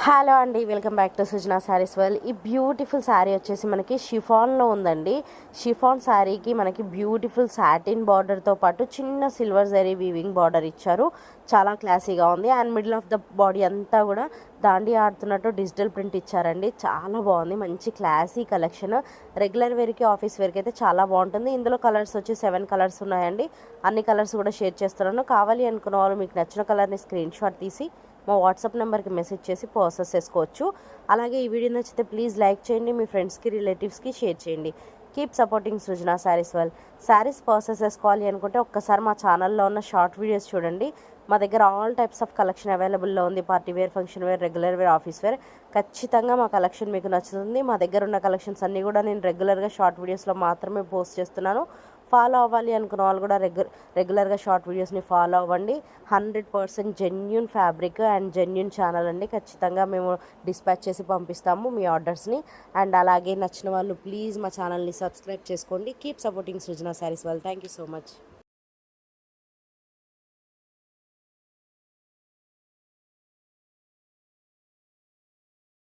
Hello అండి, welcome back to Sujana saris world. ఈ beautiful sari వచ్చేసి మనకి షిఫాన్లో ఉందండి. షిఫాన్ శారీకి మనకి బ్యూటిఫుల్ సాటిన్ బార్డర్తో పాటు చిన్న సిల్వర్ జరీ వీవింగ్ బార్డర్ ఇచ్చారు. చాలా క్లాసీగా ఉంది. And middle of the body అంతా కూడా దాండి ఆడుతున్నట్టు డిజిటల్ ప్రింట్ ఇచ్చారండి. చాలా బాగుంది, మంచి క్లాసీ కలెక్షన్. రెగ్యులర్ వేర్కి, ఆఫీస్ వేర్కి అయితే చాలా బాగుంటుంది. ఇందులో కలర్స్ వచ్చి 7 కలర్స్ ఉన్నాయండి. అన్ని కలర్స్ కూడా షేర్ చేస్తున్నాను. కావాలి అనుకున్న వాళ్ళు మీకు నచ్చిన కలర్ని స్క్రీన్ షాట్ తీసి మా వాట్సాప్ నెంబర్కి మెసేజ్ చేసి ప్రాసెస్ చేసుకోవచ్చు. అలాగే ఈ వీడియో నచ్చితే ప్లీజ్ లైక్ చేయండి, మీ ఫ్రెండ్స్కి రిలేటివ్స్కి షేర్ చేయండి. Keep supporting Srujana saris world. Saris process చేసుకోవాలి అనుకుంటే ఒక్కసారి మా ఛానల్లో ఉన్న షార్ట్ వీడియోస్ చూడండి. మా దగ్గర ఆల్ టైప్స్ ఆఫ్ కలెక్షన్ అవైలబుల్లో ఉంది. Party wear, function wear, regular wear, office wear. ఖచ్చితంగా మా కలెక్షన్ మీకు నచ్చుతుంది. మా దగ్గర ఉన్న కలెక్షన్స్ అన్నీ కూడా నేను రెగ్యులర్గా షార్ట్ వీడియోస్లో మాత్రమే పోస్ట్ చేస్తున్నాను. ఫాలో అవ్వాలి అనుకున్న వాళ్ళు కూడా రెగ్యులర్గా షార్ట్ వీడియోస్ని ఫాలో అవ్వండి. 100% genuine fabric and genuine channel అండి. ఖచ్చితంగా మేము డిస్పాచ్ చేసి పంపిస్తాము మీ ఆర్డర్స్ని. అండ్ అలాగే నచ్చిన వాళ్ళు ప్లీజ్ మా ఛానల్ని సబ్స్క్రైబ్ చేసుకోండి. Keep supporting Srujana saris world. Thank you so much.